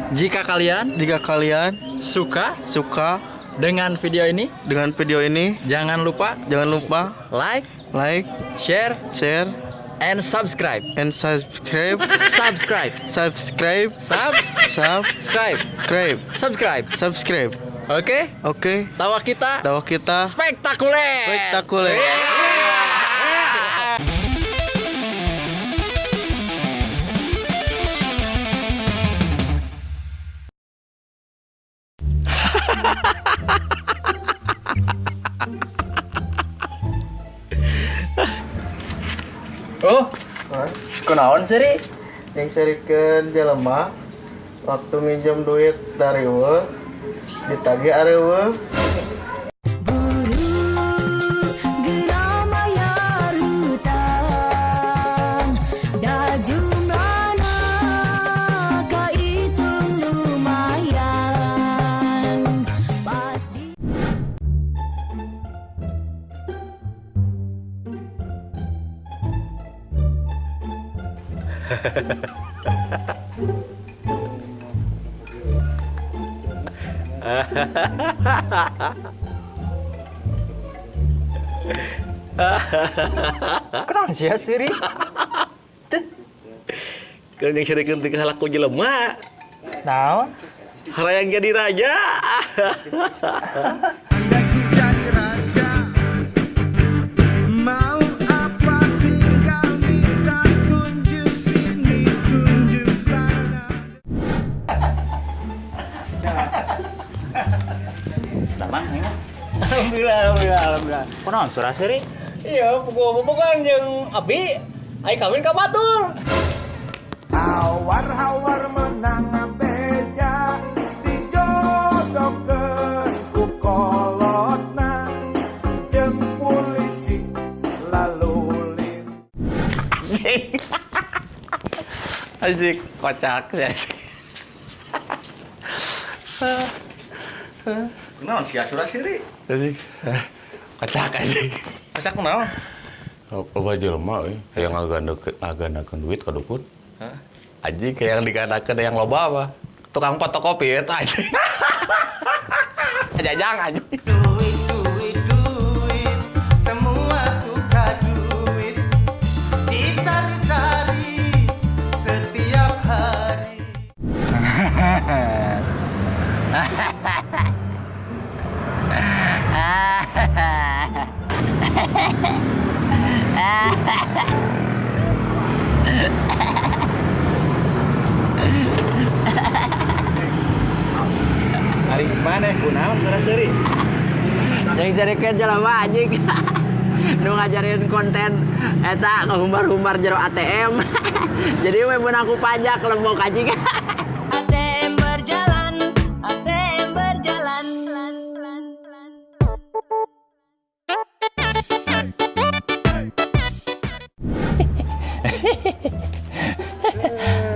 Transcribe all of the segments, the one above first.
Jika kalian suka dengan video ini, jangan lupa like, share, and subscribe. Oke. Tawa kita spektakuler. Oh, kunaon sih? Yang serikeun jelema waktu minjem duit dari we ditagih arewe. Kenapa sih Siri? Kan yang serikeun teh halaku jelema. Naon? Harayang jadi raja. Alhamdulillah. Kunaon surah Siri? Iya, bukan jeung Abi. Ai kawin ka batur. Hawar menang beja dijodohkeun ku kolotna jeung polisi lalu lintas. Asik, kocak ya. Naon sia surah Siri? Asik. Kocak asik. Masak kunaon? Apa jelema euy, hayang ngaganakeun duit ka dukun. Hah? Aji kayak yang digadakeun yang loba apa? Tukang fotokopi eta aja. Jajang aja. Duit, semua suka duit. Dicari-cari setiap hari. Hari mana kunaon surah Siri? Yang serikeun jelema anjing. Nu ngajarin konten eta ngahumbar-humbar jero ATM. Jadi we mun aku pajak lembok anjing. ATM berjalan.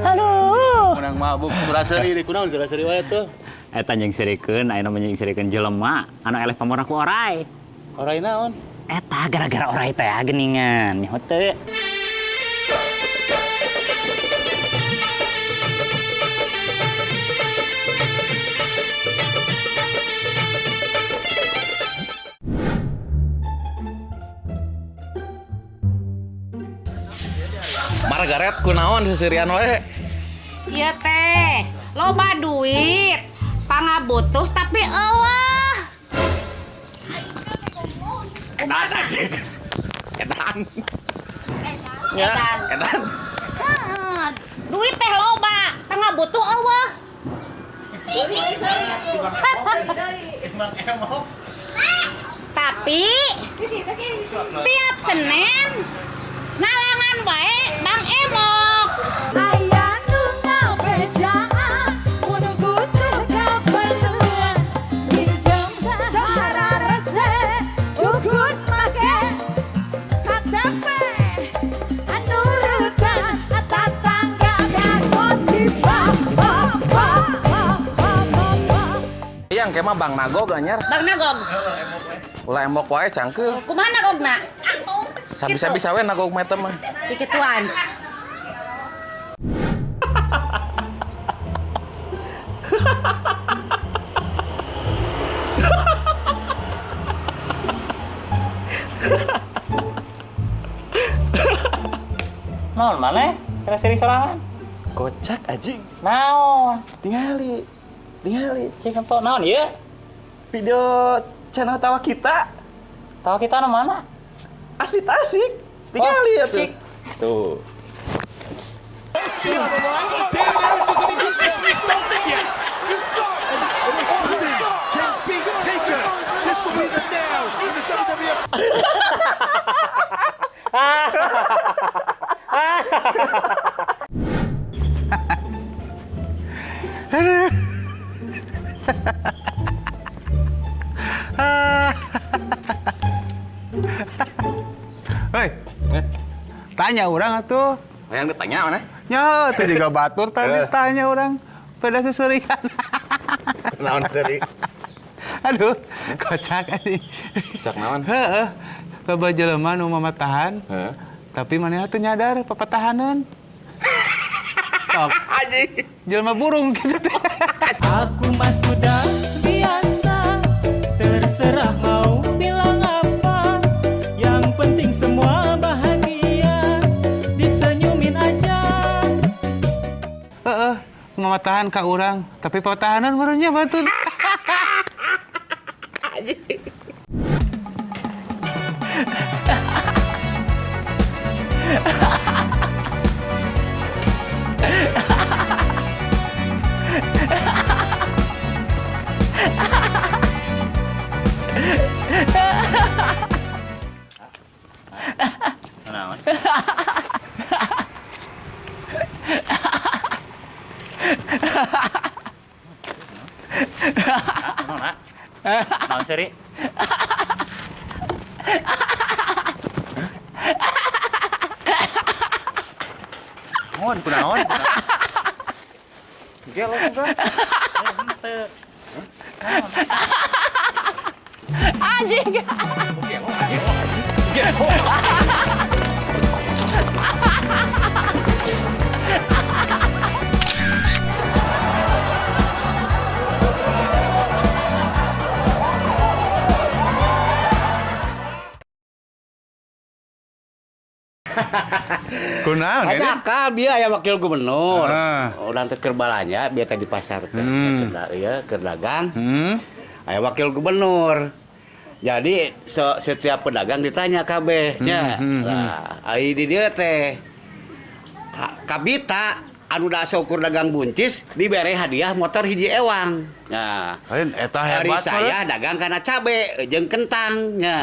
Aduh. Menang mabuk surah Siri di kunaon surah Siri wae tuh. Eta jeung serikeun ayeuna mah jeung serikeun jelema anu eleh pamorna ku oray. Oray naon? Eta gara-gara oray teh geuningan nyaho teu. Margaret kunaon sesirian wae? Iya teh, loba duit, pangabutuh tapi eueuh. Edan. Edan. Duit teh loba, pangabutuh eueuh. Tapi tiap Senin nalangan bae Bang Emok. Aya nu ngabejaan mun butuh kaperluan. Pinjam dara rese cukup make KTP anu rutan tatangga dan gosip. Yang kemah Bang Nagog anyar. Bang Nagog. Ulah emok wae cangkeul. Kumaha Nagogna? Sabisa-bisa we Nagog mah mah. Kikituan. Naon maneh? Kena seri sorangan. Kocak anjing. Naon? Tingali. Cik ento naon ieu? Video channel tawa kita. Tahu kita na mana? Asik. Tingali Oh, atuh. cik. Tuh. Hei, tanya orang atuh. Yang ditanya mana? Nya, itu juga batur tadi tanya orang. Pada seserian. Naon seri? Aduh, kocak ini. Cak naon? Heeh. Loba jelema nu mamatahan, Heeh. tapi manehna teu nyadar papatahanan. Sok, Anjing. jelema burung gitu teh. Aku mah sudah biasa, terserah mau bilang apa. Yang penting semua bahagia, disenyumin aja. Heeh, mamatahan ka urang, tapi papatahanan barunya batur. Naon? Naon seri? Naon, kunaon? Ge lo juga. Henteu. Kunaon ini? Kacakal dia aya wakil gubernur. Ah. Urang teh keur balanja biar teh di pasar teh. Keur dagang. Aya wakil gubernur. Jadi setiap pedagang ditanya kabeh nya. Nah, ai di dieu teh kabita anu da syukur dagang buncis dibere hadiah motor hiji ewang. Nah, Lain eta hari hebat saya dagang kana cabe jeung kentang nya.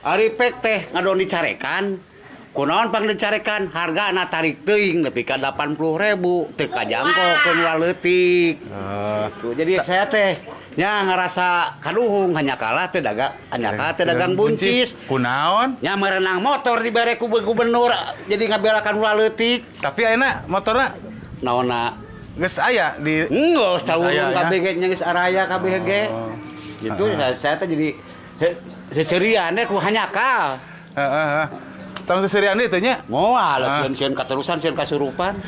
Ari pek teh ngadon dicarekan. Kunaon pang dicarekan hargana tarik teuing nepi ka 80.000 teu kajangkok keun leutik. Tuh jadi saya teh nya ngerasa kaduhung hanya kalah teh dagang buncis. Kunaon? Nya merenang motor dibere ku gubernur jadi ngabelakan ulah leutik. Tapi ayeuna motorna Naonna geus aya di geus tawurun aya, ya? kabeh ge nya geus araya kabeh ge. Gitu saya teh jadi seserian ku hanya kal. Heeh. Tong seserian itu nya. Moal sieun-sieun katerusan sieun kasurupan.